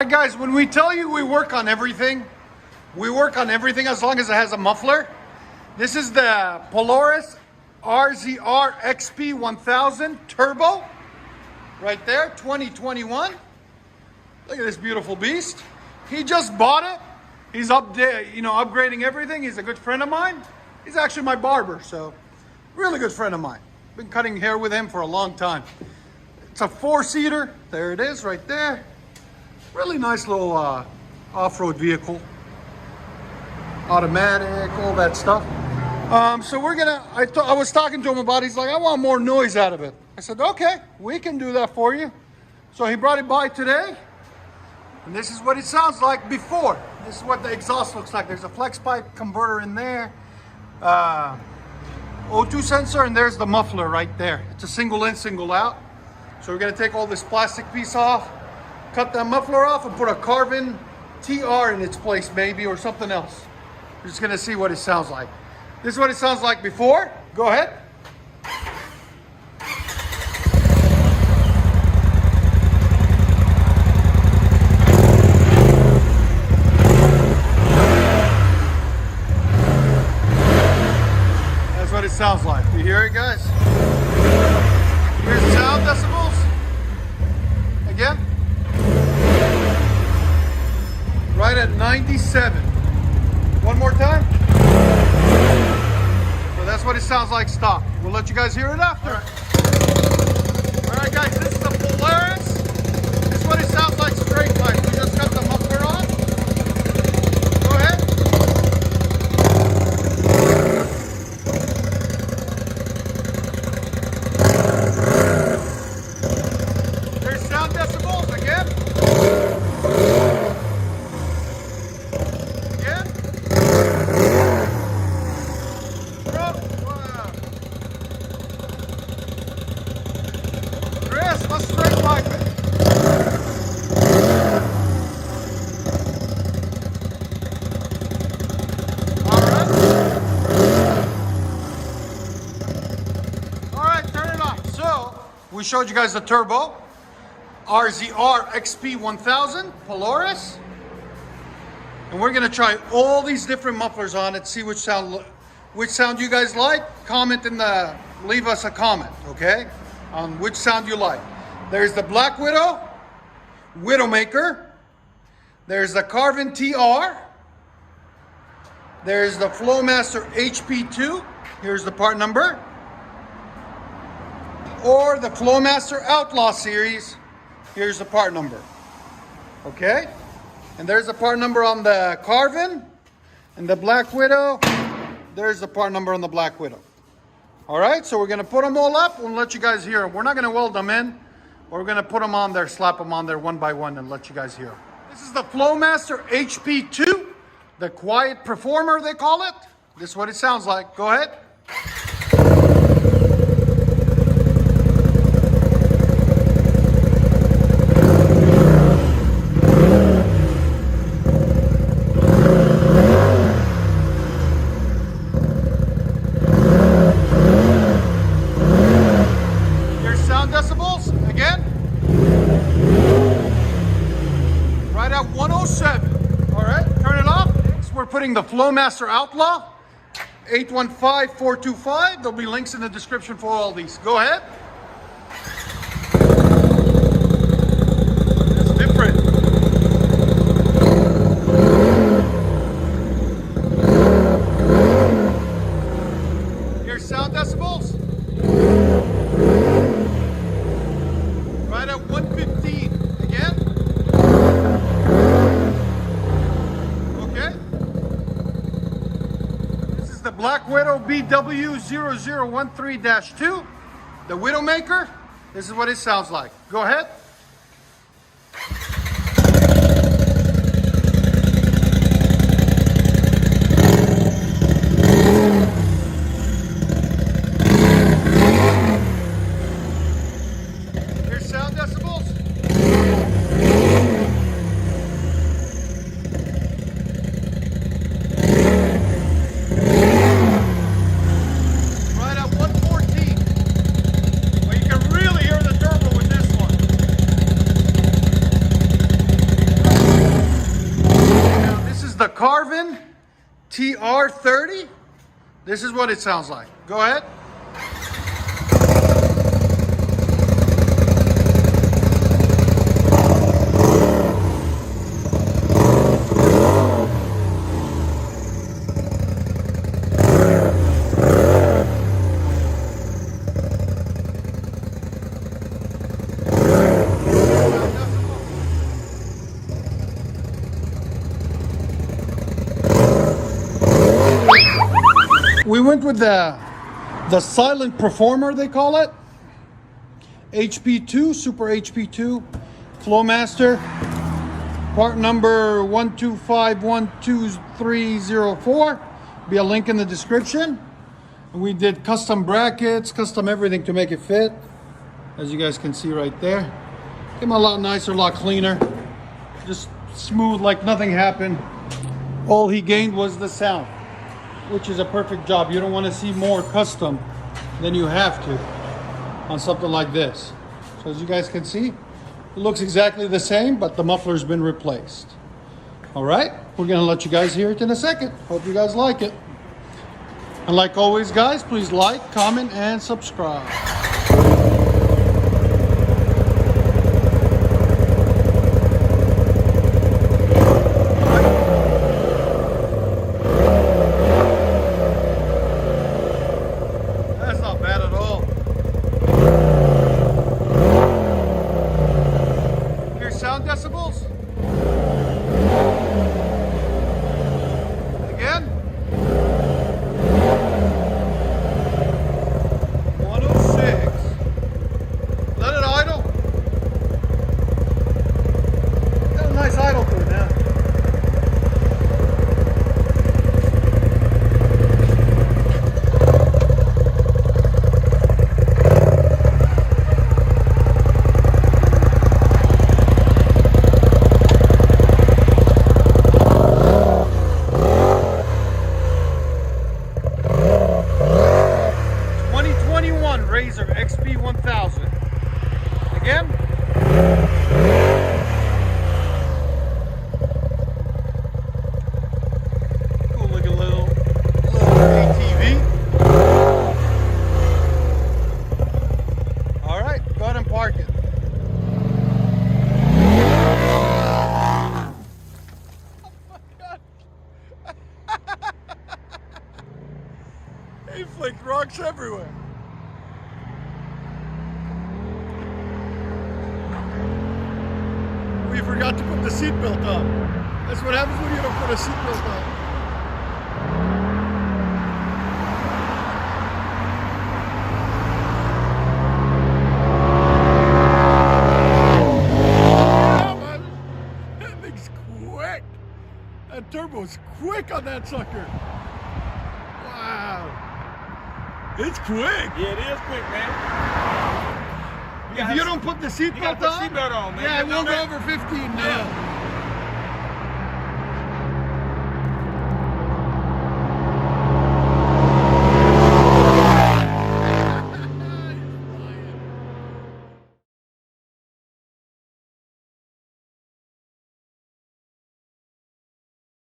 Alright guys, when we tell you we work on everything as long as it has a muffler. This is the Polaris RZR XP1000 Turbo. Right there, 2021. Look at this beautiful beast. He just bought it. He's upgrading everything. He's a good friend of mine. He's actually my barber, so really good friend of mine. Been cutting hair with him for a long time. It's a 4-seater. There it is right there. Really nice little off-road vehicle. Automatic, all that stuff. So we're gonna, I was talking to him about it. He's like, I want more noise out of it. I said, okay, we can do that for you. So he brought it by today. And this is what it sounds like before. This is what the exhaust looks like. There's a flex pipe converter in there. O2 sensor, and there's the muffler right there. It's a single in, single out. So we're gonna take all this plastic piece off, cut that muffler off, and put a Carven TR in its place maybe, or something else. We're just gonna see what it sounds like. This is what it sounds like before. Go ahead. That's what it sounds like. You hear it, guys? Here's the sound decibels. Again. Right at 97. One more time. So that's what it sounds like stock. We'll let you guys hear it after. All right guys, this is the Polaris. This is what it sounds like straight pipe. We just got the muffler on. Go ahead. There's sound decibels again. Let's straight pipe it. All right, turn it on. So we showed you guys the turbo RZR XP1000 Polaris, and we're gonna try all these different mufflers on it. See which sound you guys like. Leave us a comment, okay, on which sound you like. There's the Black Widow, Widowmaker. There's the Carven TR. There's the Flowmaster HP2. Here's the part number. Or the Flowmaster Outlaw series. Here's the part number. Okay? And there's the part number on the Carven and the Black Widow. There's the part number on the Black Widow. All right, so we're gonna put them all up and let you guys hear them. We're not gonna weld them in. We're gonna put them on there, slap them on there one by one and let you guys hear them. This is the Flowmaster HP2, the quiet performer they call it. This is what it sounds like. Go ahead. Decibels again, right at 107. All right, turn it off. Next, we're putting the Flowmaster Outlaw 815-425. There'll be links in the description for all these. Go ahead. It's different. Here's sound decibels. Right at 115 again. Okay. This is the Black Widow BW0013-2, the Widowmaker. This is what it sounds like. Go ahead. Sound decibels. Right at 114. Well, you can really hear the turbo with this one. Carven TR 30. This is what it sounds like. Go ahead. We went with the silent performer, they call it. HP2, Super HP2, Flowmaster. Part number 125120304. Be a link in the description. We did custom brackets, custom everything to make it fit. As you guys can see right there. Came a lot nicer, a lot cleaner. Just smooth like nothing happened. All he gained was the sound, which is a perfect job. You don't want to see more custom than you have to on something like this. So as you guys can see, it looks exactly the same, but the muffler's been replaced. All right, we're gonna let you guys hear it in a second. Hope you guys like it. And like always, guys, please like, comment, and subscribe. Decibels. Again. 106. Let it idle. Got a nice idle to it now. RZR XP1000. Again. Cool looking little ATV. All right, go ahead and park it. Oh my God. He flicked rocks everywhere. We forgot to put the seatbelt on. That's what happens when you don't put a seatbelt on. Yeah, man. That thing's quick. That turbo's quick on that sucker. Wow. It's quick. Yeah, it is quick, man. If you don't put the seatbelt on, man. yeah, it won't go over 15 now. Yeah.